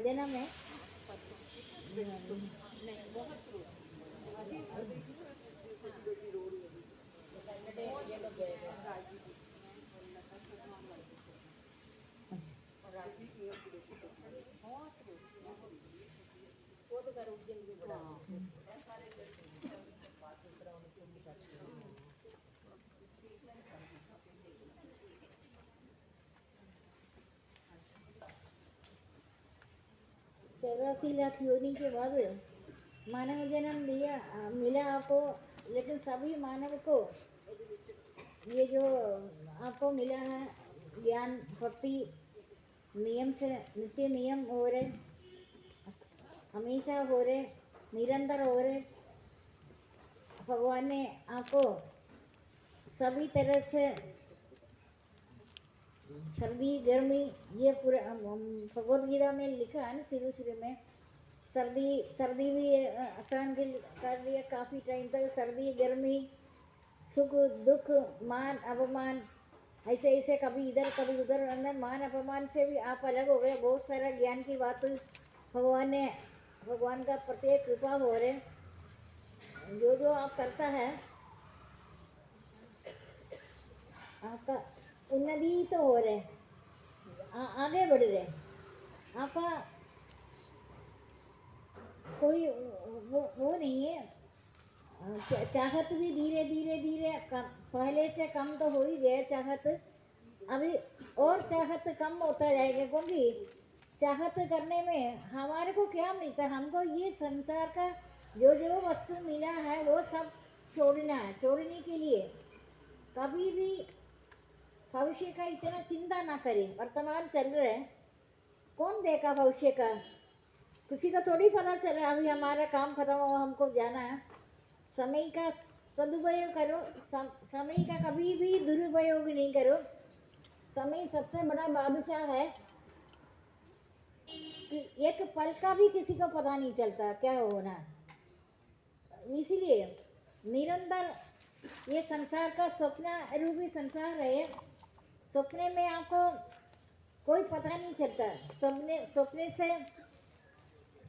जन्म है। चौरासी लाख योनि के बाद मानव जन्म दिया मिला आपको, लेकिन सभी मानव को ये जो आपको मिला है ज्ञान भक्ति नियम से नित्य नियम हो रहे, हमेशा हो रहे, निरंतर हो रहे। भगवान ने आपको सभी तरह से सर्दी गर्मी, ये पूरा भगवद गीता में लिखा है ना शुरू में, सर्दी सर्दी भी आसान कर दिया काफ़ी टाइम तक, सर्दी गर्मी सुख दुख मान अपमान, ऐसे ऐसे कभी इधर कभी उधर, अंदर मान अपमान से भी आप अलग हो गए। बहुत सारा ज्ञान की बात भगवान का प्रत्येक कृपा हो रहे, जो जो आप करता है आपका उन्नति तो हो रहे, आगे बढ़ रहे। आपका कोई वो नहीं है, चाहत भी धीरे धीरे धीरे पहले से कम तो हो ही गया चाहत, अभी और चाहत कम होता जाएगा, क्योंकि चाहत करने में हमारे को क्या मिलता है, हमको ये संसार का जो जो वस्तु मिला है वो सब छोड़ना है। छोड़ने के लिए कभी भी भविष्य का इतना चिंता ना करें। वर्तमान चल रहा है, कौन देखा भविष्य का, किसी का थोड़ी पता चल रहा है। अभी हमारा काम खत्म हो, हमको जाना है। समय का सदुपयोग करो, समय का कभी भी दुरुपयोग नहीं करो। समय सबसे बड़ा बादशाह है, एक पल का भी किसी को पता नहीं चलता क्या होना। इसलिए निरंतर ये संसार का स्वप्न रूपी संसार है, सपने में आपको कोई पता नहीं चलता। सपने से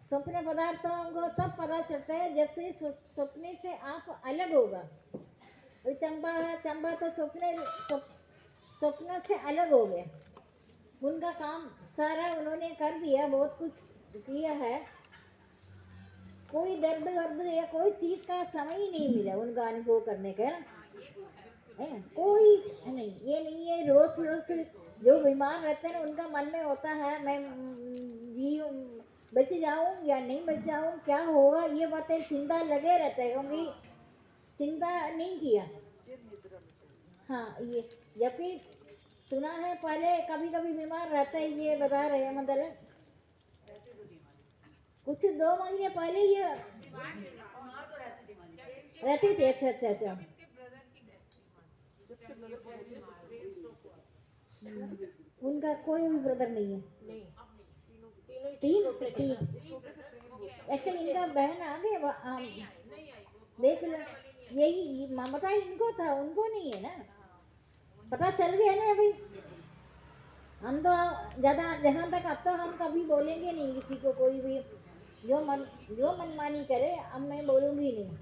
स्वप्न पदार्थों को तब पता चलता है जब से सपने से आप अलग होगा। चंपा है, चंपा तो स्वप्न से अलग हो गए, उनका काम सारा उन्होंने कर दिया, बहुत कुछ किया है, कोई दर्द वर्द या कोई चीज का समय ही नहीं मिला उनका अनुभव करने का है। कोई नहीं, ये नहीं है रोज रोज जो बीमार रहते हैं उनका मन में होता है मैं जी बच जाऊं या नहीं बच जाऊं, क्या होगा, ये बातें चिंता लगे रहते हैं, क्योंकि चिंता नहीं किया। हाँ, ये जबकि सुना है पहले कभी कभी बीमार रहता है, ये बता रहे हैं, मतलब कुछ 2 महीने पहले ये रहती थी। अच्छा अच्छा अच्छा, उनका कोई भी ब्रदर नहीं है, तीन तीन। अच्छा, इनका बहन आ गया, देख लो, यही ममता इनको था, उनको नहीं है ना, पता चल गया ना। अभी हम तो ज़्यादा जहाँ तक अब तो हम कभी बोलेंगे नहीं किसी को, कोई भी जो मनमानी करे अब मैं बोलूँगी नहीं।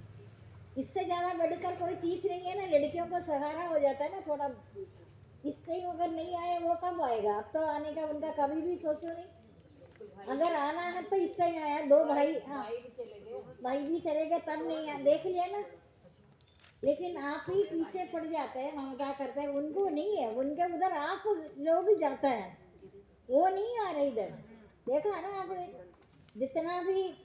इससे ज़्यादा बढ़कर कोई चीज़ नहीं है ना, लड़कियों को सहारा हो जाता है ना थोड़ा। इस टाइम अगर नहीं आए वो कब आएगा, अब तो आने का उनका कभी भी सोचो नहीं। अगर आना है तो इस टाइम आया, 2 भाई, हाँ भाई भी चले गए तब नहीं आया, देख लिया ना। लेकिन आप ही पीछे पड़ जाते हैं, ममता करते हैं, उनको नहीं है, उनके उधर आप लोग ही जाता है, वो नहीं आ रहे इधर। देखा ना आपने, जितना भी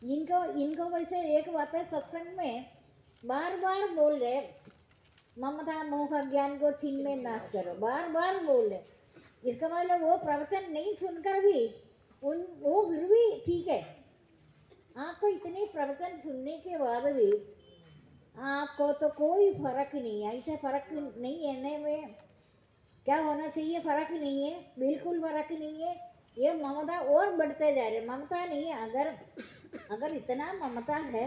इनको वैसे एक बात है, सत्संग में बार बार बोल रहे ममता मोह ज्ञान को छीन में नाश करो, बार बार बोल रहे। इसका मतलब वो प्रवचन नहीं सुनकर भी वो फिर भी ठीक है। आपको इतने प्रवचन सुनने के बाद भी आपको तो कोई फर्क नहीं है, ऐसे फर्क नहीं है में क्या होना चाहिए, फर्क नहीं है, बिल्कुल फर्क नहीं है। ये ममता और बढ़ते जा रहे, ममता नहीं है। अगर इतना ममता है,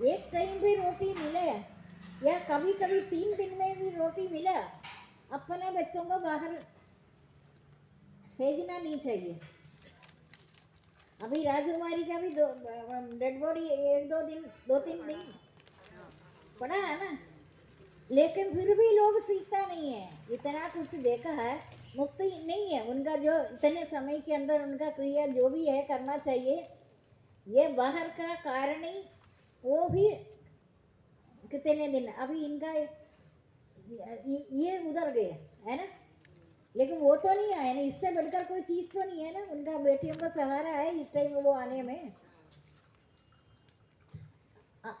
एक टाइम भी रोटी मिले या कभी कभी 3 दिन में भी रोटी मिले, अपने बच्चों को बाहर भेजना नहीं चाहिए। अभी राजकुमारी का भी डेड बॉडी एक दो तीन दिन पड़ा है ना, लेकिन फिर भी लोग सीखता नहीं है। इतना कुछ देखा है, मुक्ति नहीं है उनका, जो इतने समय के अंदर उनका क्रिया जो भी है करना चाहिए। ये बाहर का कारण ही, वो भी कितने दिन अभी इनका ये उधर गए है ना, लेकिन वो तो नहीं आए ना, इससे बढ़कर कोई चीज तो नहीं है ना। उनका बेटियों का सहारा है इस टाइम वो आने में।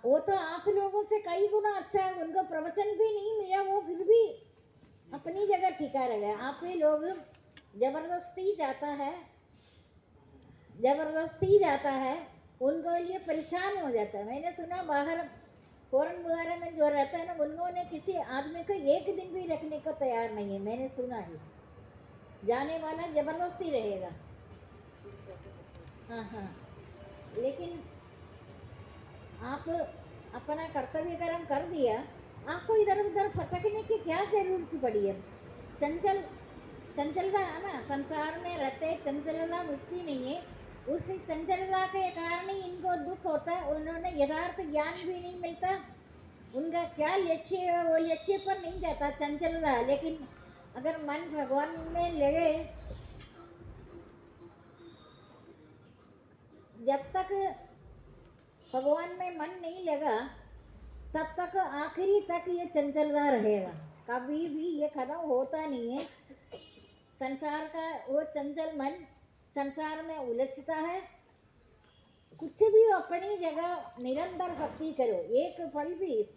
वो तो आप लोगों से कई गुना अच्छा है, उनको प्रवचन भी नहीं मिला, वो फिर भी अपनी जगह ठिका रह गए। आप ही लोग जबरदस्ती जाता है, उनको लिए परेशान हो जाता है। मैंने सुना बाहर फॉरेन वगैरह में जो रहता है ना, उन्होंने किसी आदमी को एक दिन भी रखने को तैयार नहीं है, मैंने सुना है। जाने वाला जबरदस्ती रहेगा। हाँ हाँ, लेकिन आप अपना कर्तव्य कर्म कर दिया, आपको इधर उधर भटकने की क्या जरूरत पड़ी है। चंचलता है ना, संसार में रहते चंचलता मुक्ति नहीं है। उस चंचलता के कारण ही इनको दुख होता है। उन्होंने यथार्थ ज्ञान भी नहीं मिलता, उनका क्या लक्ष्य है वो लक्ष्य पर नहीं जाता चंचलता। लेकिन अगर मन भगवान में लगे, जब तक भगवान में मन नहीं लगा तब तक आखिरी तक ये चंचलता रहेगा, कभी भी ये खत्म होता नहीं है। संसार का वो चंचल मन संसार में उलझता है। कुछ भी अपनी जगह निरंतर भक्ति करो, एक पल भी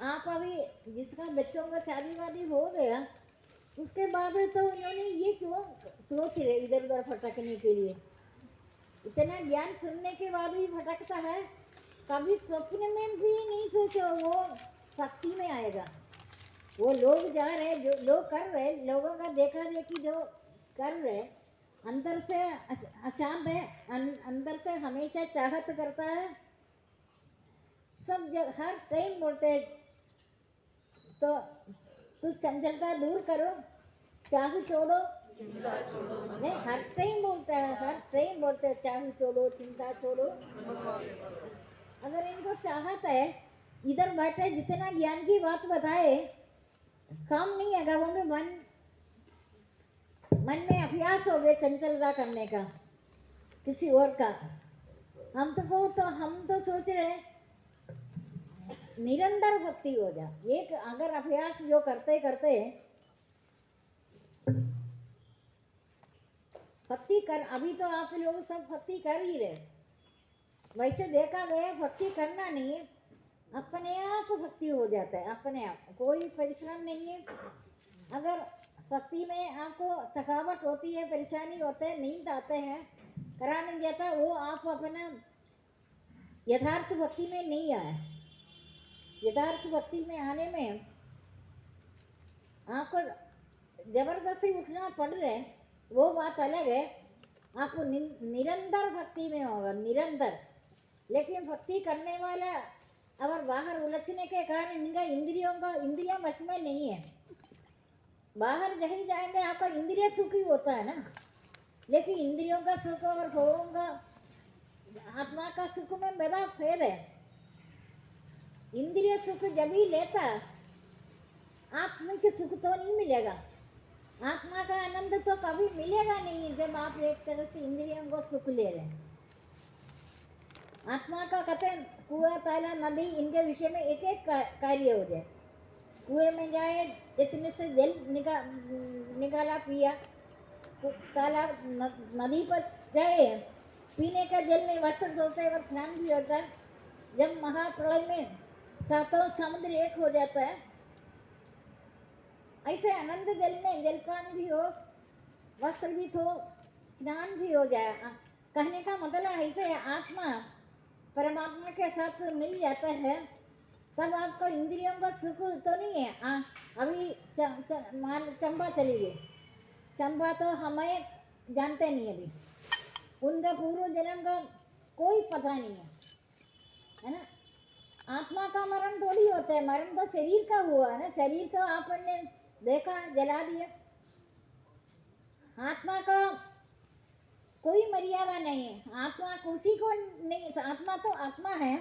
आप अभी जिसका बच्चों का शादी वादी हो गया, उसके बाद तो उन्होंने ये क्यों सोच रहे इधर उधर भटकने के लिए। इतना ज्ञान सुनने के बाद भी भटकता है, कभी स्वप्न में भी नहीं सोचो वो भक्ति में आएगा। वो लोग जा रहे, जो लोग कर रहे, लोगों का देखा देखी जो कर रहे, अंदर से अशांत है, अंदर से हमेशा चाहत करता है। सब जगह हर टाइम बोलते हैं तो तू चंचलता दूर करो, चाहू छोड़ो। नहीं, हर टाइम बोलता है, हर टाइम बोलते हैं चाहू छोड़ो, चिंता छोड़ो। अगर इनको चाहत है, इधर बैठे जितना ज्ञान की बात बताए काम नहीं आएगा। वो मन में अभ्यास हो गया चंचलता करने का किसी और का। हम तो सोच रहे निरंतर भक्ति हो जा। एक अगर अभ्यास जो करते करते भक्ति कर, अभी तो आप लोग सब भक्ति कर ही रहे। वैसे देखा गया भक्ति करना नहीं है, अपने आप भक्ति हो जाता है, अपने आप, कोई परिश्रम नहीं है। अगर भक्ति में आपको थकावट होती है, परेशानी होते हैं, नींद आते हैं, करा नहीं जाता, वो आप अपना यथार्थ भक्ति में नहीं आए। यथार्थ भक्ति में आने में आपको जबरदस्ती उठना पड़ रहे, वो बात अलग है। आपको निरंतर भक्ति में होगा, निरंतर। लेकिन भक्ति करने वाला अगर बाहर उलझने के कारण इनका इंद्रिया वश में नहीं है। बाहर कहीं जाएंगे आपका इंद्रिय सुख ही होता है ना, लेकिन इंद्रियों का सुख और भोगों का आत्मा का सुख में बड़ा फेर है। इंद्रिय सुख जब ही लेता, आत्मा के सुख तो नहीं मिलेगा। आत्मा का आनंद तो कभी मिलेगा नहीं जब आप एक तरह से इंद्रियों को सुख ले रहे हैं। आत्मा का कथन कुआं ताला नदी इनके विषय में एक एक कार्य हो जाए। कुएं में जाए, इतने से जल निकाला पिया, तालाब नदी पर जाए, पीने का जल में वस्त्र धोते और स्नान भी होता है। जब महाप्रलय में सातों समुद्र एक हो जाता है, ऐसे आनंद जल में जलपान भी हो, वस्त्र भी हो, स्नान भी हो जाए। कहने का मतलब ऐसे आत्मा परमात्मा के साथ मिल जाता है, तब आपको इंद्रियों का सुख तो नहीं है। अभी चंबा चली गई, चंबा तो हमें जानते नहीं, अभी उनका पूर्व जन्म का कोई पता नहीं है ना। आत्मा का मरण थोड़ी होता है, मरण तो शरीर का हुआ है ना। शरीर तो आपने देखा, जला दिया। आत्मा का कोई मर्यादा नहीं है। आत्मा किसी को नहीं, आत्मा तो आत्मा है,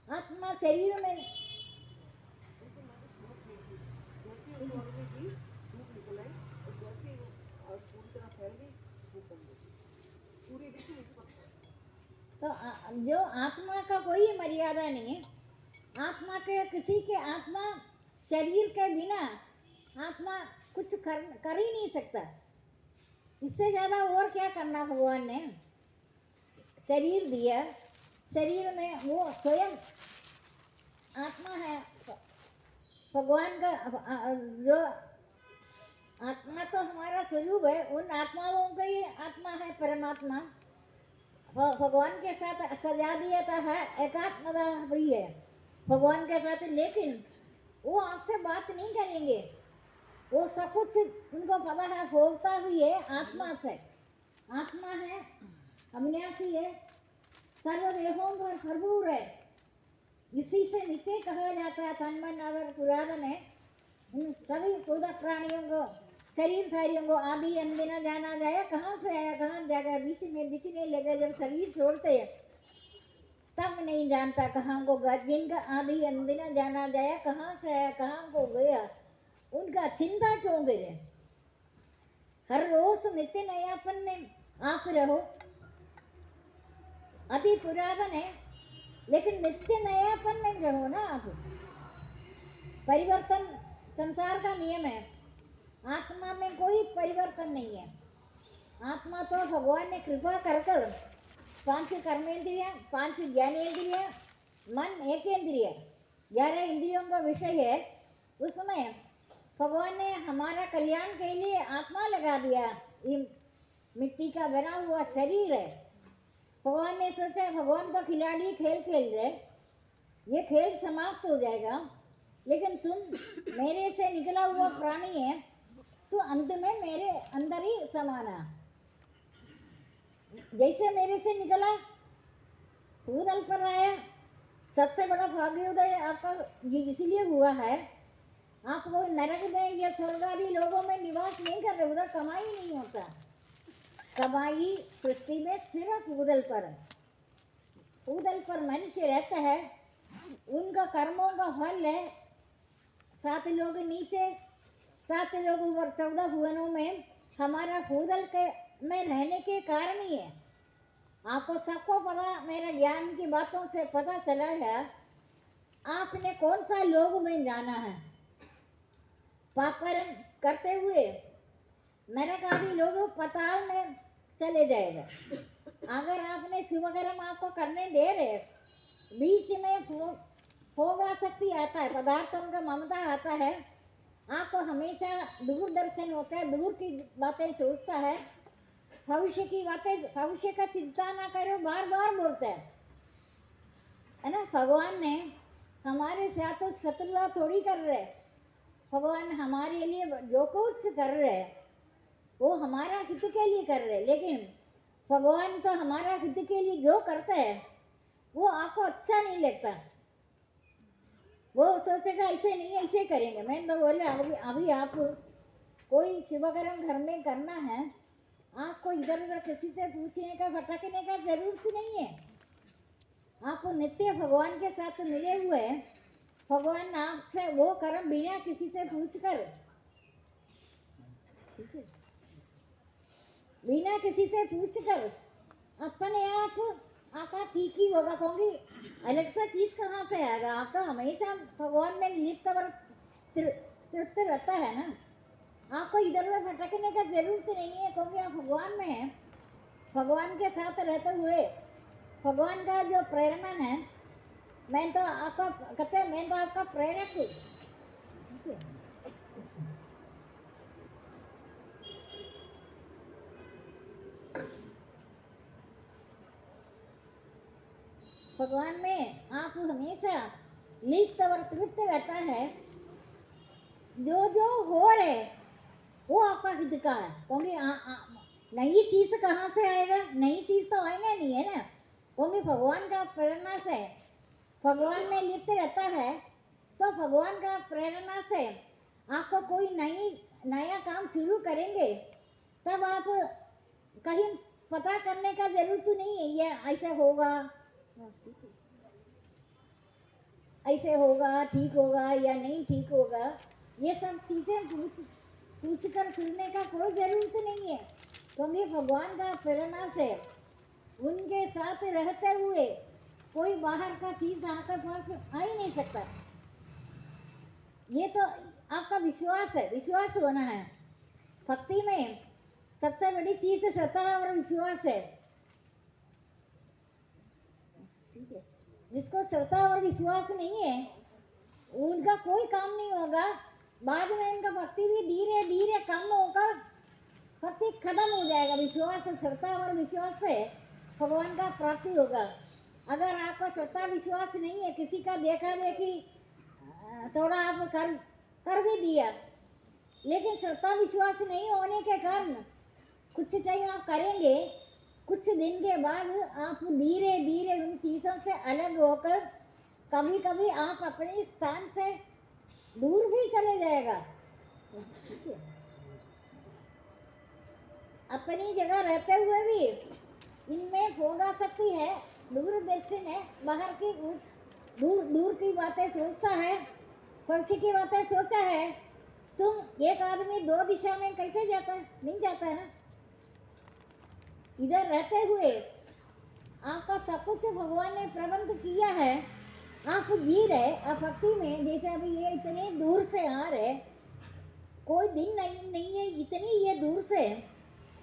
आत्मा शरीर में तो जो आत्मा का कोई मर्यादा नहीं है। आत्मा के किसी के आत्मा शरीर के बिना आत्मा कुछ कर ही नहीं सकता। इससे ज़्यादा और क्या करना भगवान ने शरीर दिया, शरीर में वो स्वयं आत्मा है। भगवान का जो आत्मा तो हमारा स्वरूप है, उन आत्माओं का ही आत्मा है परमात्मा। भगवान के साथ सजा दिया था है एकात्मता हुई है भगवान के साथ, लेकिन वो आपसे बात नहीं करेंगे। वो सब कुछ उनको पता है, भोगता हुई है आत्मा से। आत्मा है, अविनाशी है, सर्वदेहों पर भरपूर है। इसी से नीचे कहा जाता है तन्मय नागर पुराण है, इन सभी पूरा प्राणियों को, शरीरधारियों को आदि अंत न जाना जाए, कहाँ से आया कहाँ जाएगा, बीच में दिखने लगे जब शरीर छोड़ते हैं तब नहीं जानता कहाँ को गया। जिनका आदि अंत न जाना जाए, कहाँ से आया कहाँ को गया, उनका चिंता क्यों करे। हर रोज नित्य नयापन में आप रहो। अति पुरातन है लेकिन नित्य नयापन में रहो ना आप। परिवर्तन संसार का नियम है, आत्मा में कोई परिवर्तन नहीं है। आत्मा तो भगवान ने कृपा कर कर 5 कर्मेंद्रिय, 5 ज्ञानेंद्रिय, मन 1 इंद्रिय, 11 इंद्रियों का विषय है। उसमें भगवान ने हमारा कल्याण के लिए आत्मा लगा दिया। ये मिट्टी का बना हुआ शरीर है। भगवान ने सोचा भगवान तो खिलाड़ी खेल खेल रहे, ये खेल समाप्त हो जाएगा, लेकिन तुम मेरे से निकला हुआ प्राणी है, तो अंत में मेरे अंदर ही समाना। जैसे मेरे से निकला भूतल पर आया, सबसे बड़ा भाग्योदय आपका इसलिए हुआ है। आप कोई नरक में या स्वर्ग आदि लोगों में निवास नहीं कर रहे, उधर कमाई नहीं होता। कमाई सृष्टि में सिर्फ भूतल पर है। भूतल पर मनुष्य रहता है, उनका कर्मों का फल है। 7 लोग नीचे, 7 लोग ऊपर, 14 भुवनों में हमारा भूतल के में रहने के कारण ही है। आपको सबको पता, मेरा ज्ञान की बातों से पता चला है, आपने कौन सा लोग में जाना है। पाप कर्म करते हुए नरक आदि लोग पताल में चले जाएगा। अगर आपने शुभ कर्म आपको करने दे रहे, बीच में भोग आसक्ति आता है, पदार्थों का ममता आता है, आपको हमेशा दूरदर्शन होता है, दूर की बातें सोचता है, भविष्य की बातें, भविष्य का चिंता ना करो, बार बार बोलता है ना। भगवान ने हमारे साथ शत्रुता थोड़ी कर रहे। भगवान हमारे लिए जो कुछ कर रहे वो हमारा हित के लिए कर रहे, लेकिन भगवान तो हमारा हित के लिए जो करता है वो आपको अच्छा नहीं लगता। वो सोचेगा ऐसे नहीं, ऐसे करेंगे। मैं तो बोले अभी आप कोई शुभ कर्म घर में करना है, आपको इधर उधर किसी से पूछने का भटकने का जरूरत नहीं है। आपको नित्य भगवान के साथ मिले हुए, भगवान आपसे वो कर्म बिना किसी से पूछ कर, ठीक है, बिना किसी से पूछ कर अपने आप आपका ठीक ही होगा। क्योंकि अलग सा चीज कहाँ से आएगा। आप तो हमेशा भगवान में लिप्त और तृप्त रहता है ना। आपको इधर उधर भटकने का जरूरत नहीं है, क्योंकि आप भगवान में हैं। भगवान के साथ रहते हुए भगवान का जो प्रेरणा है, मैं तो आपका कहते हैं, मैं तो आपका प्रेरक हूँ। भगवान में आप हमेशा लिप्त और तृप्त रहता है। जो जो हो रहे वो आपका हित का है, क्योंकि नई चीज कहाँ से आएगा, नई चीज तो आएगा नहीं है ना। क्योंकि भगवान का प्रेरणा से भगवान में लिप्त रहता है, तो भगवान का प्रेरणा से आपको कोई नया काम शुरू करेंगे, तब आप कहीं पता करने का जरूरत तो नहीं है ये ऐसा होगा, ऐसे होगा, ठीक होगा या नहीं ठीक होगा, ये सब चीजें पूछ कर फिरने का कोई जरूरत नहीं है, क्योंकि भगवान का प्रेरणा से उनके साथ रहते हुए कोई बाहर का चीज आपके पास आ ही नहीं सकता। ये तो आपका विश्वास है, विश्वास होना है। भक्ति में सबसे बड़ी चीज श्रद्धा और विश्वास है। ठीक है, जिसको श्रद्धा और विश्वास नहीं है उनका कोई काम नहीं होगा। बाद में इनका भक्ति भी धीरे धीरे कम होकर भक्ति खत्म हो जाएगा। विश्वास, श्रद्धा और विश्वास से भगवान का प्राप्ति होगा। अगर आपका श्रद्धा विश्वास नहीं है, किसी का देखा देखी थोड़ा आप कर भी दिया, लेकिन श्रद्धा विश्वास नहीं होने के कारण कुछ टाइम आप करेंगे, कुछ दिन के बाद आप धीरे धीरे उन चीज़ों से अलग होकर कभी कभी आप अपने स्थान से दूर भी चले जाएगा। ठीक है, अपनी जगह रहते हुए भी इनमें होगा सकती है, दूरदर्शन है, बाहर की दूर दूर की बातें सोचता है, भविष्य की बातें सोचा है। तुम एक आदमी दो दिशा में कैसे जाता है? नहीं जाता है ना। इधर रहते हुए आपका सब कुछ भगवान ने प्रबंध किया है, आप जी रहे, आप भक्ति में। जैसे अभी ये इतने दूर से आ रहे, कोई दिन नहीं है, इतनी ये दूर से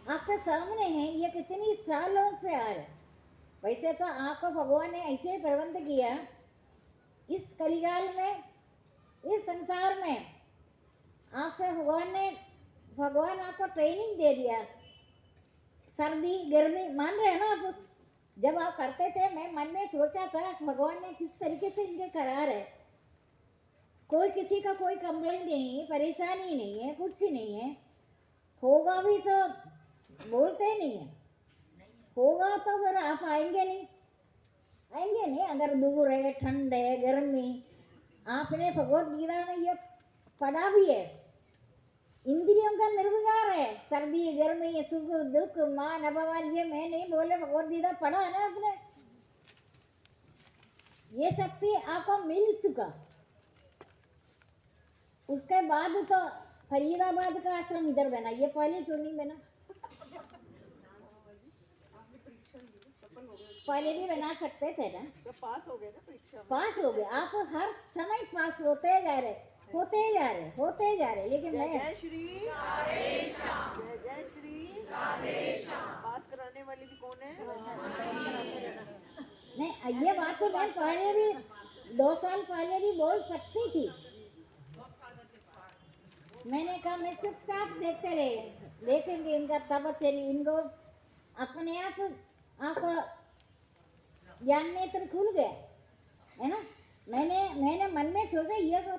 आपके सामने है, ये कितनी सालों से आ रहे। वैसे तो आपको भगवान ने ऐसे प्रबंध किया, इस कलिकाल में, इस संसार में आपसे भगवान आपको ट्रेनिंग दे दिया। सर्दी गर्मी मान रहे हैं ना आप? जब आप करते थे, मैं मन में सोचा था भगवान ने किस तरीके से इनके करा रहे। कोई किसी का कोई कंप्लेंट नहीं, परेशानी नहीं है, कुछ नहीं है। होगा भी तो बोलते नहीं है, होगा तो फिर आप आएंगे नहीं, आएंगे नहीं। अगर दूर है, ठंड है, गर्मी, आपने भगवत गीता में ये पढ़ा भी है, इंद्रियों का निर्विकार है। सर्दी गर्मी सुख दुख मान अपमान, ये मैं नहीं बोले, भगवत गीता पढ़ा है ना आपने। ये शक्ति आपको मिल चुका। उसके बाद तो फरीदाबाद का आश्रम इधर बना, ये पहले क्यों नहीं बना? पहले भी बना सकते थे ना। तो पास हो गए ना परीक्षा में। पास हो गए आप, हर समय पास होते जा रहे, होते जा रहे, होते जा रहे। लेकिन जय मैं जय श्री राधेश्याम, जय जय श्री राधेश्याम। पास कराने वाली भी कौन है? नहीं, ये बात तो मैं पहले भी 2 साल पहले भी बोल सकती थी। मैंने कहा मैं चुपचाप देखते रहे, देखेंगे इनका तपस्या, इनको अपने आप आपको ज्ञान नेत्र खुल गया है ना। मैंने मन में सोचा ये तो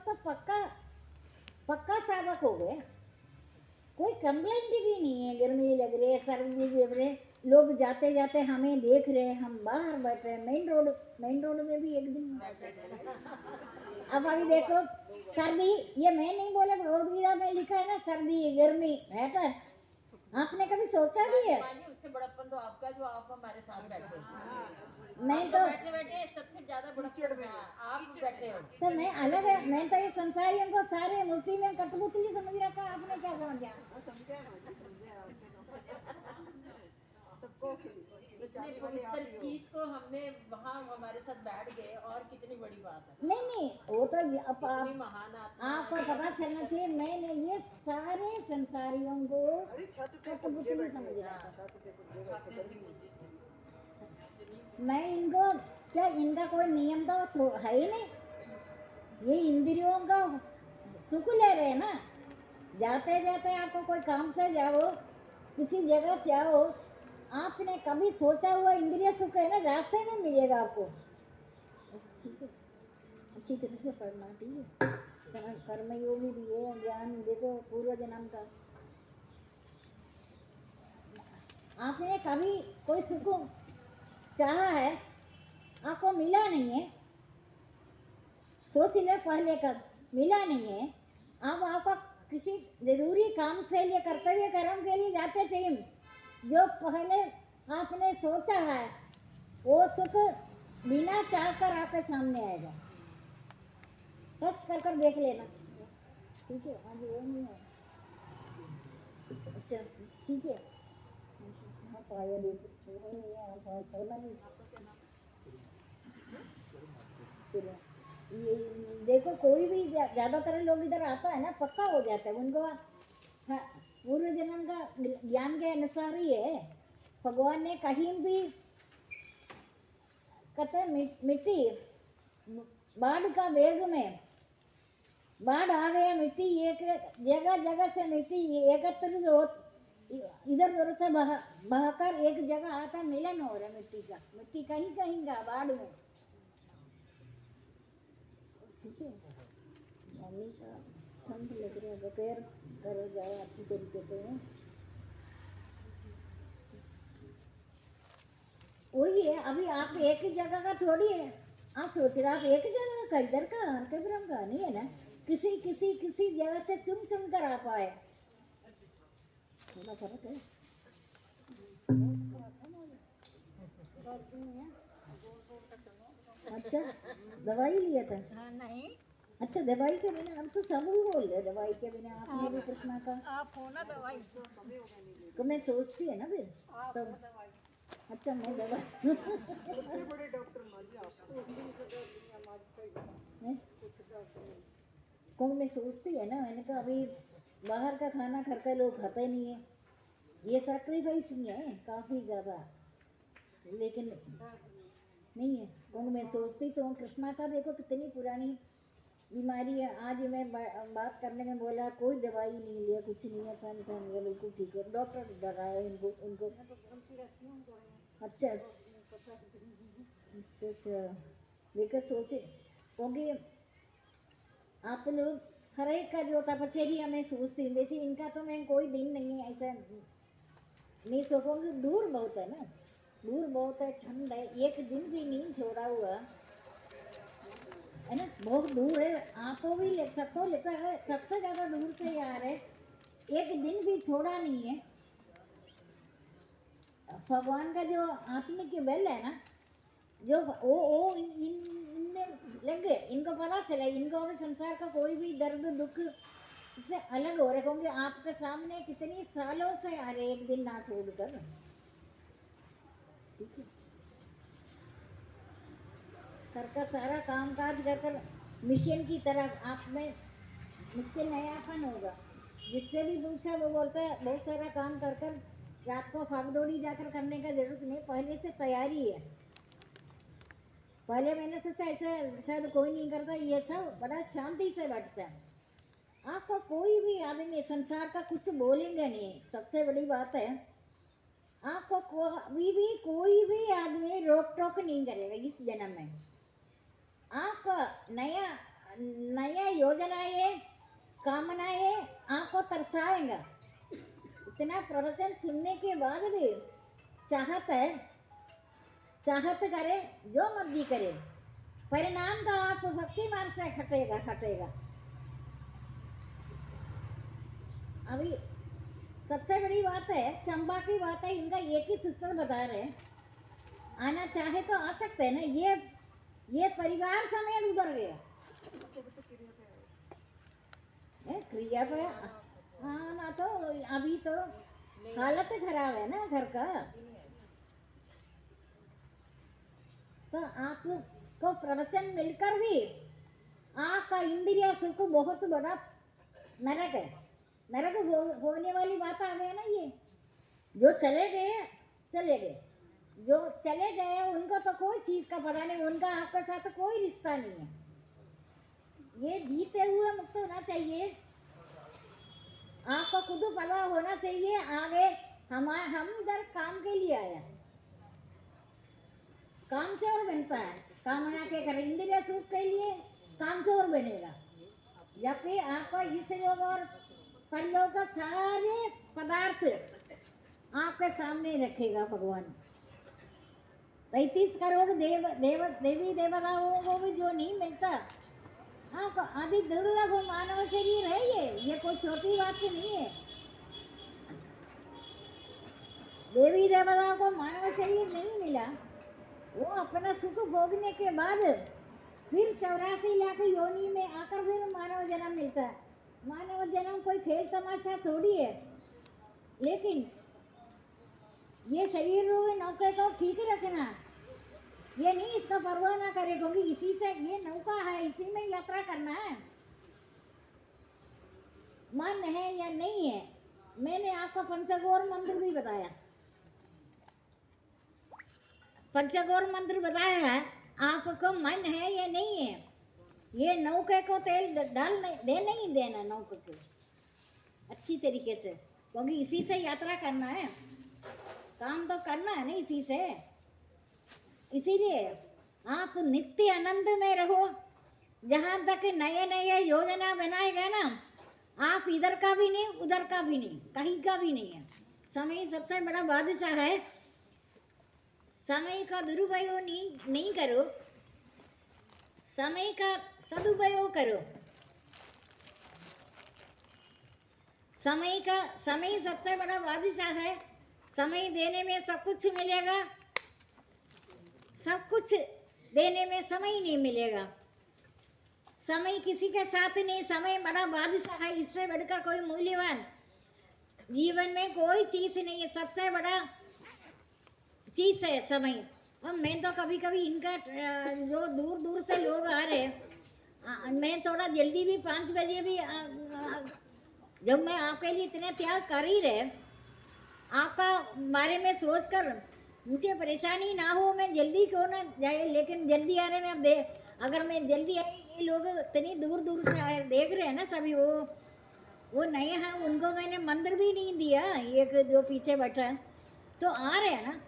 पक्का साधक हो गए। कोई कंप्लेंट भी नहीं है, गर्मी लग रही है, सर्दी लग रही, लोग जाते जाते हमें देख रहे, हम बाहर बैठे मेन रोड में भी एक दिन। अब अभी देखो सर्दी, ये मैं नहीं बोले, भगवद गीता में लिखा है ना, सर्दी गर्मी बैठा। आपने कभी सोचा भी है? उससे बड़प्पन तो आपका, जो आप हमारे साथ बैठे हो। मैं तो बैठे बैठे सबसे ज्यादा बड़प्पन आप बैठे हो। तो मैं अलग है, मैं तो ये संसारियों को सारे मूर्ति में कठपुतली समझ रखा। आपने क्या समझा? सबको पवित्र चीज को हमने वहाँ हमारे साथ बैठ गए, और कितनी बड़ी बात है। नहीं वो तो कितनी महान आत्मा। आपको पता चलना चाहिए। मैंने ये सारे संसारियों को कठपुतली समझ रखा। मैं इनको क्या, इनका कोई नियम तो है ही नहीं। ये इंद्रियों का सुख ले रहे हैं ना। जाते जाते आपको कोई काम से जाओ, किसी जगह से जाओ, आपने कभी सोचा हुआ इंद्रिय सुख है ना, रास्ते में मिलेगा आपको। ठीक है, अच्छी तरह से पढ़ना। ठीक है, कर्मयोगी भी है, ज्ञान देखो पूर्व जन्म का। आपने कभी कोई सुख चाहा है, आपको मिला नहीं है, सोच ले पहले कब मिला नहीं है। अब आपका किसी जरूरी काम से लिए कर्तव्य कर्म के लिए जाते टाइम जो पहले आपने सोचा है, वो सुख बिना चाह कर आपके सामने आएगा। कष्ट कर कर देख लेना, ठीक है। आज वो नहीं है, अच्छा ठीक है। हाँ पाया देख वो नहीं है, हाँ करना नहीं। चलो, ये देखो कोई भी ज्यादातर लोग इधर आता है ना, पक्का हो जाता है उनको। हाँ, पूर्व जन्म का ज्ञान के अनुसार ही है। भगवान ने कहीं भी कहते हैं मिट्टी बाढ़ का वेग में, बाढ़ आ गया, मिट्टी एक जगह जगह से मिट्टी एकत्रित हो, इधर उधर से बहकर एक जगह आता, मिलन हो रहा है मिट्टी का। मिट्टी कहीं कहीं का बाढ़ में, ठीक है। मम्मी का ठंड लग रहा है, दोपहर करो जाए अच्छी तरीके से। वही है, अभी आप एक ही जगह का थोड़ी है। आप सोच रहे आप एक जगह का, इधर का के ब्रह्म का नहीं है ना, किसी किसी किसी जगह से चुन चुन कर आप आए, थोड़ा फर्क है। अच्छा दवाई लिया था? हाँ नहीं, अच्छा दवाई के बिना, अब तो सब ही बोल रहे दवाई के बिना। आपने भी कृष्णा का आप हो ना दवाई। तो मैं सोचती है ना फिर तो। अच्छा मैं दवा सबसे बड़े डॉक्टर मान लिया आपको, कौन मैं सोचती है ना, मैंने कहा अभी बाहर का खाना घर का लोग खाते नहीं है, ये सैक्रिफाइस नहीं है काफ़ी ज़्यादा, लेकिन नहीं है। कौन मैं सोचती तो कृष्णा का देखो कितनी पुरानी बीमारी है। आज मैं बात करने में बोला कोई दवाई नहीं लिया, कुछ नहीं है, सन है बिल्कुल ठीक है। डॉक्टर डराया इनको उनको। अच्छा अच्छा लेकर सोचे, क्योंकि आप लोग हर एक का जो तपचर्या मैं सोचती हूँ, जैसे इनका तो मैं कोई दिन नहीं है ऐसा नहीं सोचूंगी। दूर बहुत है ना, दूर बहुत है, ठंड है, एक दिन भी नहीं छोड़ा हुआ है ना, बहुत दूर है। आपको भी सबको लगता है सबसे ज़्यादा दूर से आ रहे, एक दिन भी छोड़ा नहीं है। भगवान का जो आत्मिक बल है ना, जो वो इनमें लग गए, इनको पता चला, इनको अभी संसार का कोई भी दर्द दुख से अलग हो रहे, क्योंकि आपके सामने कितनी सालों से आ रहे, एक दिन ना छोड़कर, ठीक है। घर का सारा काम काज कर कर मिशन की तरह आप में मुश्किल नयापन होगा। जिससे भी पूछा वो बोलता है बहुत सारा काम कर कर रात को भागदौड़ी जाकर करने का जरूरत नहीं, पहले से तैयारी है। पहले मैंने सोचा ऐसा शायद कोई नहीं करता, ये सब बड़ा शांति से बैठता है। आपको कोई भी आदमी संसार का कुछ बोलेंगे नहीं, सबसे बड़ी बात है। आपको कोई भी आदमी रोक टोक नहीं करेगा इस जन्म में। आपका नया नया योजनाएं कामनाएं आपको तरसाएंगा। इतना प्रवचन सुनने के बाद भी चाहत करे जो मर्जी करे, परिणाम तो आप भक्ति मार्ग से खटेगा। अभी सबसे बड़ी बात है, चंबा की बात है, इनका एक ही सिस्टर बता रहे, आना चाहे तो आ सकते हैं ना। ये परिवार समेत उधर गया क्रिया पे। हाँ ना, तो अभी तो हालत खराब है ना घर का। तो आपको प्रवचन मिलकर भी आपका इंद्रिय सुख बहुत बड़ा नरक है, नरक होने वाली बात आ गई ना। ये जो चले गए, जो चले गए उनको तो कोई चीज का पता नहीं, उनका आपके साथ कोई रिश्ता नहीं है। ये जीते हुए मुक्त होना चाहिए, आपको खुद पता होना चाहिए। आगे हम इधर काम के लिए आया, काम चोर बनता है, कामना के कर इंद्रिय सुख के लिए काम चोर बनेगा। जबकि आपको इस लोग और परलोक का सारे पदार्थ आपके सामने रखेगा भगवान। 33 करोड़ देवी देवताओं को भी जो नहीं मिलता, आपको आदि दुर्लभ मानव शरीर है। ये कोई छोटी बात नहीं है। देवी देवताओं को मानव शरीर नहीं मिला, वो अपना सुख भोगने के बाद फिर 84 लाख योनि में आकर फिर मानव जन्म मिलता है। मानव जन्म कोई खेल तमाशा थोड़ी है। लेकिन ये शरीर रूपी नौके को ठीक रखना, ये नहीं इसका परवाह ना करे, क्योंकि इसी से ये नौका है, इसी में यात्रा करना है। मन है या नहीं है, मैंने आपको पंचगौर मंत्र भी बताया, पंचगौर मंत्र बताया है। आपको मन है या नहीं है, ये नौके को तेल नहीं देना नौके को अच्छी तरीके से, क्योंकि इसी से यात्रा करना है, काम तो करना है ना इसी से। इसीलिए आप नित्य आनंद में रहो। जहाँ तक नए नए योजना बनाएगा ना, आप इधर का भी नहीं उधर का भी नहीं, कहीं का भी नहीं है। समय सबसे बड़ा बादशाह है। समय का दुरुपयोग नहीं करो, समय का सदुपयोग करो। समय सबसे बड़ा बादशाह है। समय देने में सब कुछ मिलेगा, सब कुछ देने में समय नहीं मिलेगा। समय किसी के साथ नहीं, समय बड़ा बादशाह है। इससे बढ़कर कोई मूल्यवान जीवन में कोई चीज नहीं है। सबसे बड़ा चीज है समय। अब मैं तो कभी कभी इनका जो दूर दूर से लोग आ रहे, मैं थोड़ा जल्दी भी 5 बजे भी जब मैं आपके लिए इतने त्याग कर ही रहे, आपका बारे में सोचकर मुझे परेशानी ना हो, मैं जल्दी क्यों ना जाए। लेकिन जल्दी आने में अब अगर मैं जल्दी आई, ये लोग इतनी दूर दूर से आए, देख रहे हैं ना सभी, वो नए हैं, उनको मैंने मंदिर भी नहीं दिया। एक जो पीछे बैठा है तो आ रहे हैं ना,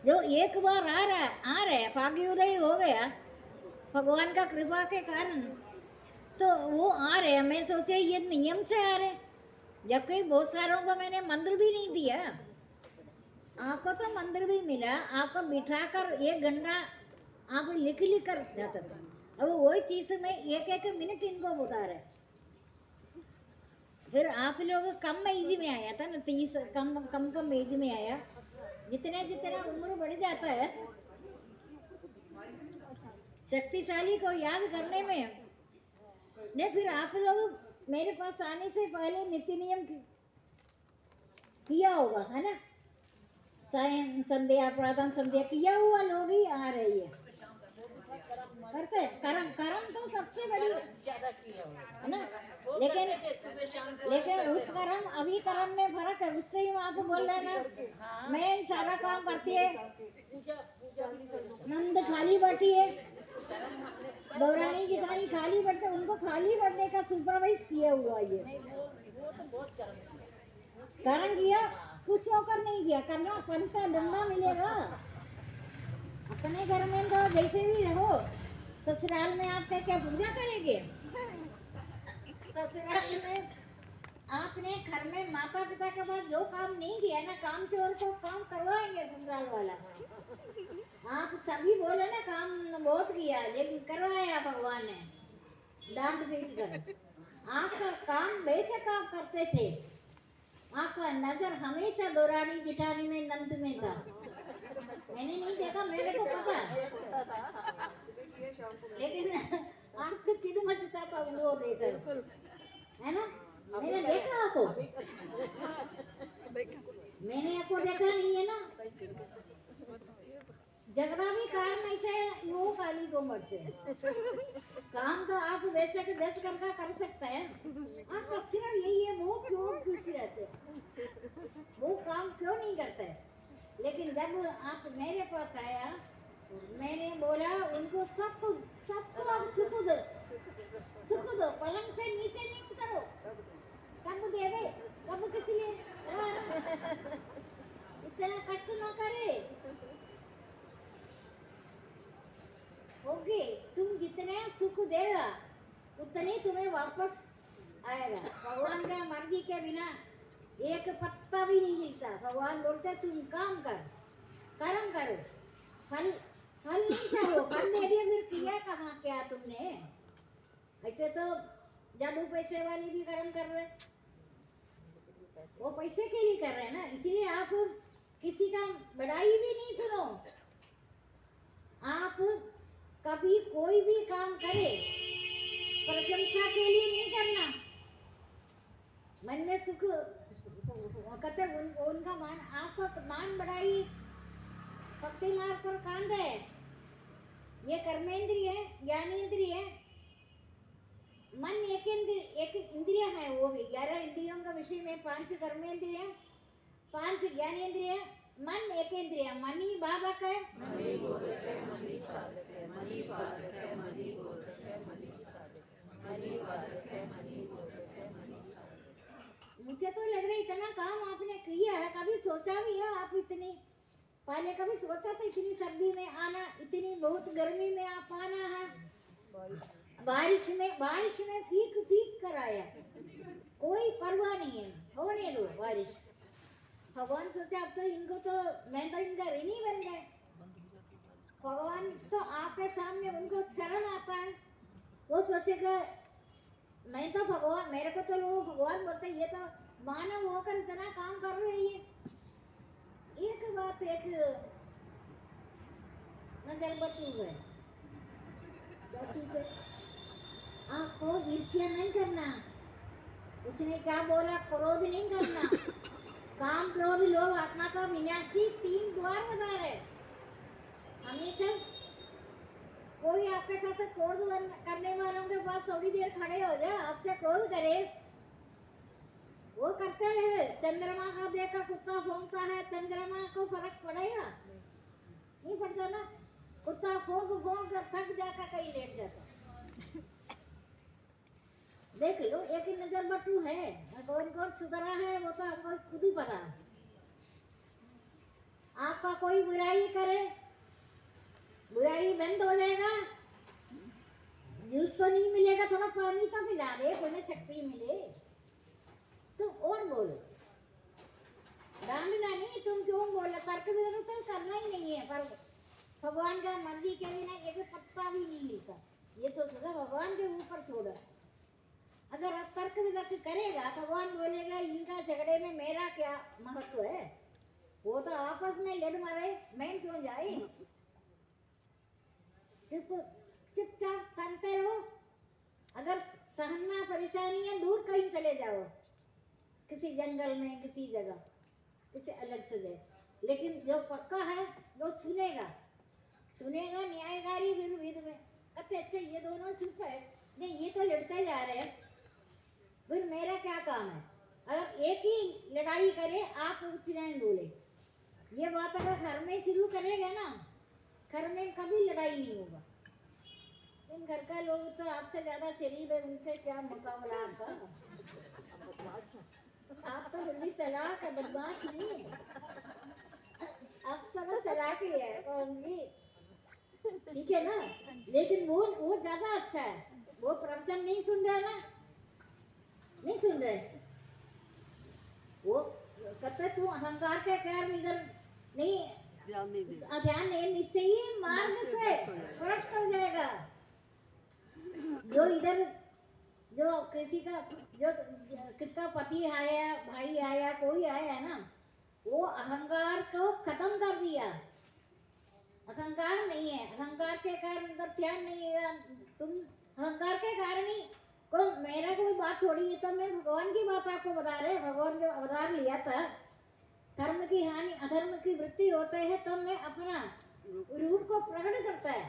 जो एक बार आ रहे हैं, भाग्योदय हो गया भगवान का कृपा के कारण, तो वो आ रहे हैं। मैं सोच रही ये नियम से आ रहे, जबकि बहुत सारों को मैंने मंदिर भी नहीं दिया। आपको तो मंदिर भी मिला, आपको बिठाकर 1 घंटा आप लिख कर जाता था। अब वही चीज में 1-1 मिनट इनको बता रहे। फिर आप लोग कम एज में आया था ना, 30 कम एज में आया। जितना उम्र बढ़ जाता है, शक्तिशाली को याद करने में ने, फिर आप लोग मेरे पास आने से पहले नित्य नियम किया होगा, है ना। सायं संध्या प्रातः संध्या किया हुआ लोग ही आ रही है, करते कर्म तो सबसे बड़ी ज्यादा किया हुआ है ना। लेकिन उस कर्म अभी कर्म में फर्क है। उस टाइम आप बोल रहे ना, मैं सारा काम करती है, नंद खाली बैठी है, दौरानी जिठानी खाली बैठते, उनको खाली बैठने का सुपरवाइज किया हुआ ये वो तो बहुत कर्म किया, खुश होकर नहीं किया। करना पड़ता, डंडा मिलेगा। अपने घर में तो जैसे भी रहो, ससुराल में आप क्या पूजा करेंगे? ससुराल में आपने घर में माता पिता के बाद जो काम नहीं किया ना, काम चोर को काम करवाएंगे ससुराल वाला। आप सभी बोले ना काम बहुत किया, लेकिन करवाया भगवान ने डांट पीट कर। आपका काम बेशक आप करते थे, आपका नजर हमेशा दौरानी जिठानी में नंद में था। मैंने नहीं देखा, मेरे को पता, लेकिन आपको चिड़ मचता था वो देखकर, है ना। मैंने देखा आपको, मैंने आपको देखा नहीं है ना। झगड़ा भी कारण ऐसे वो काली को मरते हैं। काम तो आप बेशक 10 घंटा कर सकते हैं, आपका सिर्फ यही है, वो क्यों खुश रहते हैं, वो काम क्यों नहीं करते। लेकिन जब आप मेरे पास आया, मैंने बोला उनको सबको आप सुख दो, पलंग से नीचे नहीं उतरो, कब दे दे, कब किसी लिए इतना कष्ट ना करे। ओके, तुम जितने सुख देगा उतने तुम्हें वापस आएगा। भगवान का मर्जी के बिना एक पत्ता भी नहीं हिलता। भगवान बोलते तुम काम कर, कर्म करो, फल नहीं चाहो। फल दे दिया फिर किया कहाँ क्या तुमने? ऐसे तो जादू पैसे वाली भी कर्म कर रहे, वो पैसे के लिए कर रहे हैं ना, इसीलिए आप किसी का बड़ाई भी नहीं सुनो। आप कभी कोई भी काम करे प्रशंसा के लिए नहीं करना। मन में सुख कहते उनका मान, आपका मान बढ़ाई भक्ति मार्ग पर कांड है। ये कर्मेंद्रिय है, ज्ञानेंद्रिय है, मन एक इंद्रिय है। वो भी 11 इंद्रियों का विषय में 5 कर्मेंद्रिय, 5 ज्ञानेंद्रिय, मन एक इंद्रिय। मनी बाबक है, मनी बोधक है, मनी साधक है, मनी बाधक है, मनी बोधक है, मनी साधक है, मनी बाधक है, मनी बोधक है, मनी साधक है। मुझे तो लग रहा है इतना काम आपने किया है, कभी सोचा भी है आप इतनी, पहले कभी सोचा था इतनी सर्दी में आना, इतनी बहुत गर्मी में आप आना है, बारिश में फीक कर आया, कोई परवाह नहीं है, होने दो बारिश। भगवान सोचा अब तो इनको तो मैं तो इनका ऋणी बन गए। भगवान तो आपके सामने उनको शरण आता है, वो सोचेगा मैं तो भगवान, मेरे को तो लोग भगवान बोलते, ये तो मानव होकर इतना काम कर रही है। एक बात एक नजर बटू है, जैसी से आपको ईर्ष्या नहीं करना। उसने क्या बोला, क्रोध नहीं करना। काम क्रोध लोभ आत्मा का विनाशी 3 द्वार बता रहे। हमेशा कोई आपके साथ क्रोध करने वालों के पास थोड़ी देर खड़े हो जाए, आपसे क्रोध करे, वो करते रहे। चंद्रमा का देखा कुत्ता भौंकता है, चंद्रमा को फर्क पड़ेगा? नहीं पड़ता ना। कुत्ता भौंक कर थक जाता, कहीं लेट जाता। देख लो, एक ही नजर बटू है, कौन कौन सुधरा है वो तो आपको खुद ही पता। आपका कोई बुराई करे, बुराई बंद हो जाएगा। जूस तो नहीं मिलेगा, थोड़ा पानी तो पिला दे, कोई शक्ति मिले। तुम और बोलो, डांटना नहीं। तुम क्यों बोलो? तर्क वितर्क तो करना ही नहीं है, पर भगवान का मर्जी के बिना एक पत्ता भी नहीं मिलता। ये तो सदा भगवान के ऊपर छोड़ा। अगर आप तर्क वितर्क करेगा, भगवान बोलेगा इनका झगड़े में मेरा क्या महत्व है, वो तो आपस में लड़ मारे, मैं क्यों जाए। चुपचाप सहते रहो। अगर सहना परेशानी है, दूर कहीं चले जाओ, किसी जंगल में, किसी जगह, किसी अलग से जाए। लेकिन जो पक्का है वो सुनेगा न्यायकारी विरोध में। कहते अच्छा ये दोनों चुप है, नहीं ये तो लड़ते जा रहे हैं, फिर मेरा क्या काम है। अगर एक ही लड़ाई करे, आप कुछ नहीं बोले, ये बात अगर घर में शुरू करेगा ना, घर में कभी लड़ाई नहीं होगा। इन घर का लोग तो आपसे ज्यादा शरीफ है, उनसे क्या मुकाबला आपका। आप तो जल्दी चलाक है, बदमाश नहीं है। आप तो चलाक ही है, ठीक है ना। लेकिन वो ज्यादा अच्छा है। वो प्रवचन नहीं सुन रहा ना, नहीं सुन रहे। वो कहते तू अहंकार के कारण इधर नहीं ध्यान नहीं दे, ध्यान नहीं, नीचे ही मार्ग से भ्रष्ट हो जाएगा। जो इधर जो किसका पति आया, भाई आया, कोई आया ना, वो अहंकार को खत्म कर दिया। अहंकार नहीं है, अहंकार के कारण अंदर ध्यान नहीं है। तुम अहंकार के कारण ही को मेरा कोई बात छोड़ी है, तो मैं भगवान की बात आपको बता रहे। भगवान जो अवतार लिया था, धर्म की हानि अधर्म की वृत्ति होते है, तब मैं अपना रूप को प्रकट करता है।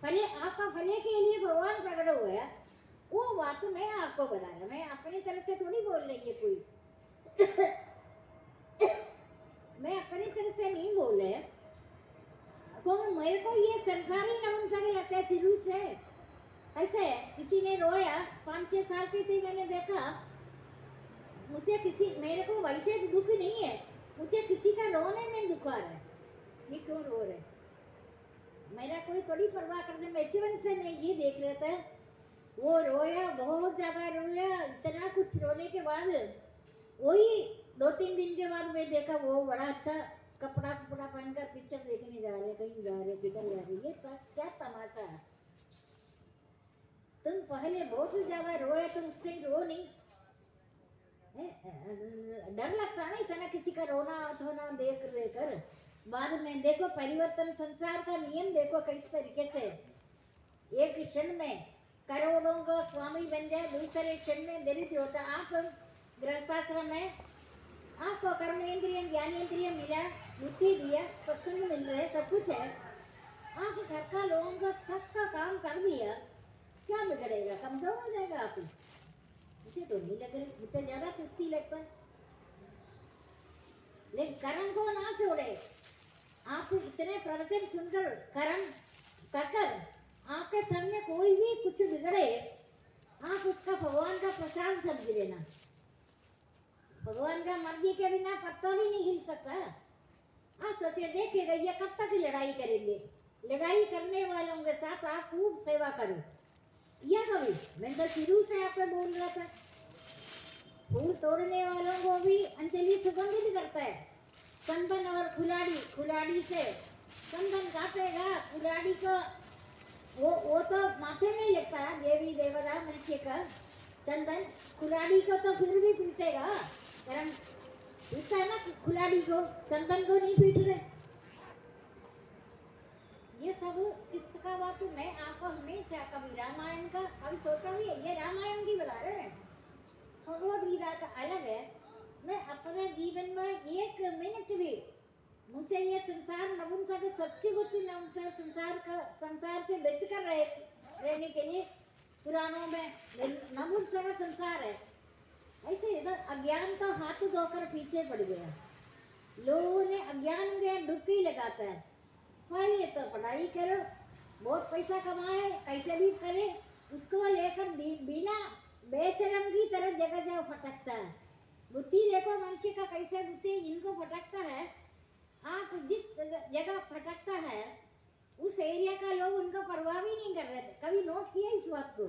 भले आपका भले के लिए भगवान प्रकट हुआ है, वो बात मैं आपको बता रहा। मैं अपनी तरफ से थोड़ी बोल रही है कोई मैं अपनी तरफ से नहीं बोल रहे, क्योंकि मेरे को ये संसारी नपुंसक लगता है शुरू से। ऐसे है, किसी ने रोया, 5-6 साल की थी, मैंने देखा, मुझे मेरे को वैसे दुख नहीं है, मुझे किसी का रोने में दुख आ रहा है। ये क्यों रो रहे, मेरा कोई थोड़ी परवाह करने में। बचपन से मैं ये देख रहा था, वो रोया, बहुत ज्यादा रोया। इतना कुछ रोने के बाद वही 2-3 दिन के बाद मैं देखा, वो बड़ा अच्छा कपड़ा पहनकर पिक्चर देखने जा रहे, कहीं जा रहे, किधर जा रहे। ये क्या तमाशा है। तुम पहले बहुत ज्यादा रोए, तुम उससे रो नहीं। डर लगता है ना इतना किसी का रोना धोना देख कर। बाद में देखो परिवर्तन संसार का नियम देखो किस तरीके से एक क्षण में करोड़ों का स्वामी बन जाए, दूसरे क्षण में दरिद्र होता। आप गृहस्थाश्रम में आपको कर्मेंद्रिय ज्ञानेंद्रिय मिला, बुद्धि दिया, सत्संग मिल रहे, सब कुछ है, आप घर का लोगों का सबका काम कर दिया, क्या बिगड़ेगा? कमजोर हो जाएगा आप। मुझे तो नहीं लग रहा, मुझे ज्यादा सुस्ती लगता है। लेकिन कर्म को ना छोड़े। आप इतने प्रवचन सुनकर कर्म कर आपके सामने कोई भी कुछ बिगड़े, आप उसका भगवान का प्रसाद समझ लेना। भगवान का मर्जी के बिना पत्ता भी नहीं हिल सकता। आप सोचिए, देखिएगा ये कब तक लड़ाई करेंगे? लड़ाई करने वालों के साथ आप खूब सेवा करो। या कभी मैं तो शुरू से आपको बोल रहा था, फूल तोड़ने वालों को भी अंजलि सुगंधित करता है। चंदन और खुलाड़ी से चंदन काटेगा, खुलाड़ी को वो तो माथे में लगता है, देवी देवता मनुष्य का चंदन, खुलाड़ी को तो फिर भी पीटेगा। कारण पीटता है ना खुलाड़ी को, चंदन को नहीं पीट रहे। ये सब किसका बात? मैं आपको हमेशा कभी रामायण का अभी सोचा भी है, ये रामायण की बता रहे हैं, भगवद गीता का अलग है। मैं अपने जीवन में एक मिनट भी मुझे ये संसार नपुंसक सच्ची बुद्धि संसार से बचकर रहने के लिए पुराणों में नपुंसक संसार है। ऐसे इधर अज्ञान तो हाथ धोकर पीछे पड़ गया। लोगों ने अज्ञान में डुबकी लगाता है। पहले तो पढ़ाई करो, बहुत पैसा कमाए, कैसे भी करे, उसको लेकर बिना बेशरम की तरह जगह जगह फटकता है। बुद्धि देखो मनुष्य का कैसे बुद्धि इनको फटकता है। आप जिस जगह फटकता है उस एरिया का लोग उनका परवाह भी नहीं कर रहे थे। कभी नोट किया इस बात को?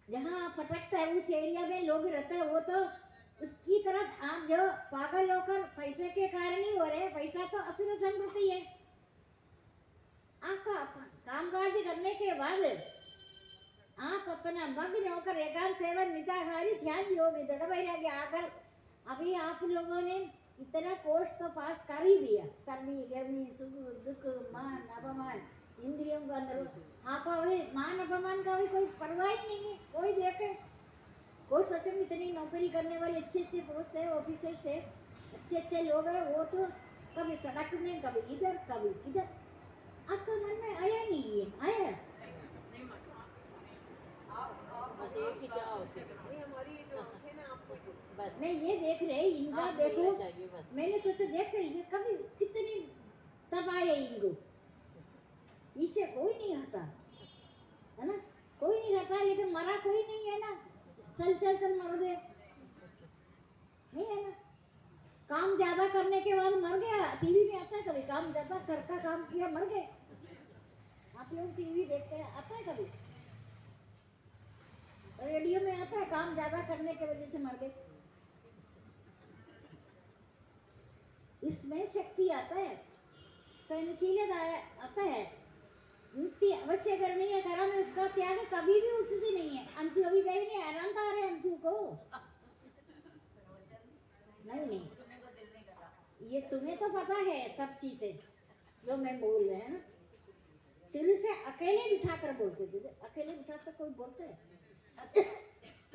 जहाँ फटकता है उस एरिया में लोग रहते हैं, वो तो उसकी तरफ आप जो पागल होकर पैसे के कारण ही हो रहे हैं। पैसा तो असुर संपत्ति है। आपका कामकाज करने के बाद आप अपना मग्न होकर एकांत सेवन निताहारी ध्यान योग दृढ़ वैराग्य आकर अभी आप लोगों ने इतना कोर्स तो पास कर ही दिया। सर्दी गर्मी सुख दुख मान अपमान इंद्रियों के अंदर आप अभी मान अपमान का भी कोई परवाह ही नहीं है। कोई देखे, कोई सोचे इतनी नौकरी करने वाले अच्छे पोस्ट है, ऑफिसर्स है, अच्छे लोग हैं, वो तो कभी सड़क में कभी इधर कभी इधर। आपका मन में आया नहीं है? आया बस एक ही चाह होती है हमारी जो आंखें ना आपको बस मैं ये देख रहे इनका देखो, मैंने सोचा देख रही ये कभी कितनी तब आए इनको, पीछे कोई नहीं हटा है ना, कोई नहीं हटा, लेकिन मरा कोई नहीं है ना, चल कर मर गए नहीं है ना। काम ज्यादा करने के बाद मर गया। टीवी में आता है कभी काम ज्यादा घर का काम किया मर गए। आप लोग टीवी देखते हैं, आता है कभी? रेडियो में आता है काम ज्यादा करने की वजह से मर गए। इसमें शक्ति आता है, सहनशीलता आता है, नित्य अवश्य करनी है कर्म, उसका त्याग कभी भी उचित नहीं है। अंशु अभी गई नहीं, आराम था रहे अंशु को नहीं, ये तुम्हें तो पता है सब चीजें जो मैं बोल रहे हैं ना। शुरू से अकेले बिठाकर बोलते थे, अकेले बिठाकर कोई बोलता है?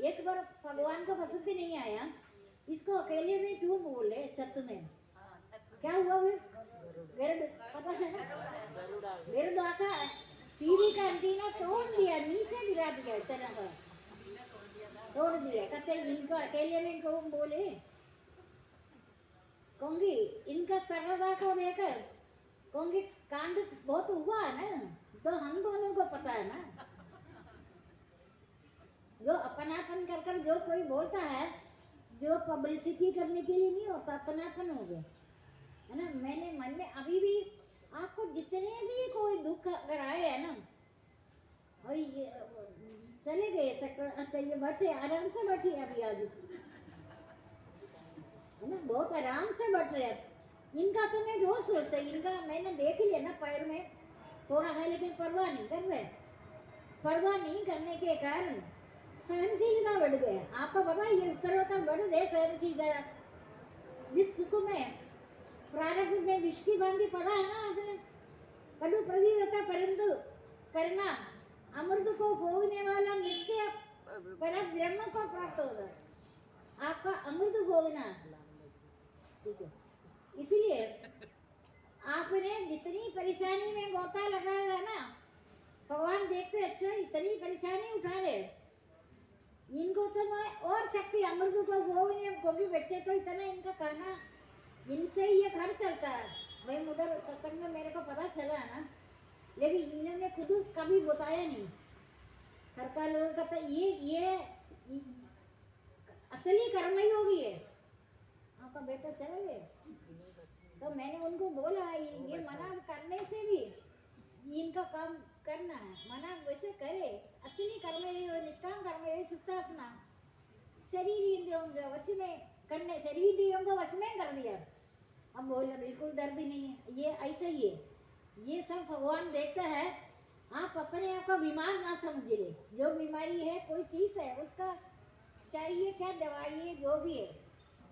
एक बार भगवान को पसंद ही नहीं आया, इसको अकेले में क्यों बोले? छत में क्या हुआ फिर? गरुड़, पता है ना, गरुड़ आका टीवी का एंटीना तोड़ दिया, नीचे गिरा दिया, इतना का तोड़ दिया। कहते इनको अकेले में क्यों बोले? कहूंगी इनका सर्वदा को देकर कहूंगी कांड बहुत हुआ है ना, तो हम दोनों को पता है ना। जो अपनापन कर जो कोई बोलता है, जो पब्लिसिटी करने के लिए नहीं होता, अपनापन हो गया है ना। मैंने मन में अभी भी आपको जितने भी कोई दुख अगर आए है ना, और ये चले गए सेक्टर, अच्छा ये बैठे आराम से बैठे अभी आज है ना, बहुत आराम से बैठ रहे। इनका तो मैं रोज सोचता, इनका मैंने देख लिया ना पैर में थोड़ा है, लेकिन परवाह नहीं कर रहे। परवाह नहीं करने के कारण सहनशीलता बढ़ गया। आपको पता है ये उत्तरोत्तर बढ़ गए सहनशीलता। जिस सुख में प्रारंभ में विष की भांति पड़ा है ना आपने, कटु प्रतीत होता परंतु परिणाम अमृत को भोगने वाला नित्य पर ब्रह्म को प्राप्त होगा। आपका अमृत भोगना, ठीक है। इसलिए आपने जितनी परेशानी में गोता लगाएगा ना, भगवान देखते अच्छा इतनी परेशानी उठा रहे, इनको तो मैं और शक्ति अमृत को भोगने को भी बच्चे तो इतना इनका कहना, इनसे ही ये घर चलता है। भाई उधर सत्संग में मेरे को पता चला है ना, लेकिन इन्होंने खुद कभी बताया नहीं। सरकार लोगों का तो ये असली कर्म ही होगी है। आपका बेटा चला गया तो मैंने उनको बोला ये मना करने से भी इनका काम करना है, मना वैसे करे। असली कर्म है, निष्काम कर्म है, शुद्धात्मा शरीर इंद्रियों वश में करने, शरीर इंद्रियों को वश में कर दिया। अब बोला बिल्कुल दर्द ही नहीं है, ये ऐसा ही है। ये सब भगवान देखता है। आप अपने आप को बीमार ना समझिए। जो बीमारी है कोई चीज है, उसका चाहिए क्या दवाई है जो भी है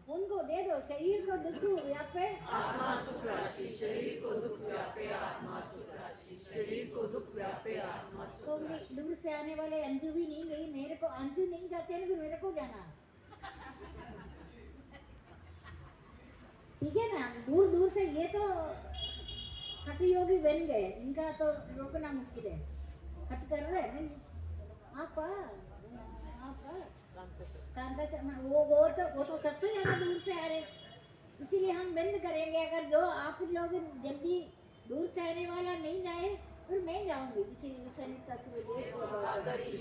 उनको दे दो। शरीर को दुख व्यापे आत्मा सुख राशि, शरीर को दुख व्यापे आत्मा सुख राशि, शरीर को दुख व्यापे आत्मा तो सुख राशि। दूर से आने वाले अंजू भी नहीं गई, मेरे को अंजू नहीं जाते हैं, मेरे को जाना, ठीक है ना। दूर दूर से ये तो हठ योगी बन गए, इनका तो रोकना मुश्किल है। हट कर रहे हैं आप वो तो सबसे ज्यादा दूर से आ रहे, इसीलिए हम बंद करेंगे। अगर जो आप लोग जल्दी दूर से आने वाला नहीं जाए फिर मैं जाऊंगी। इसीलिए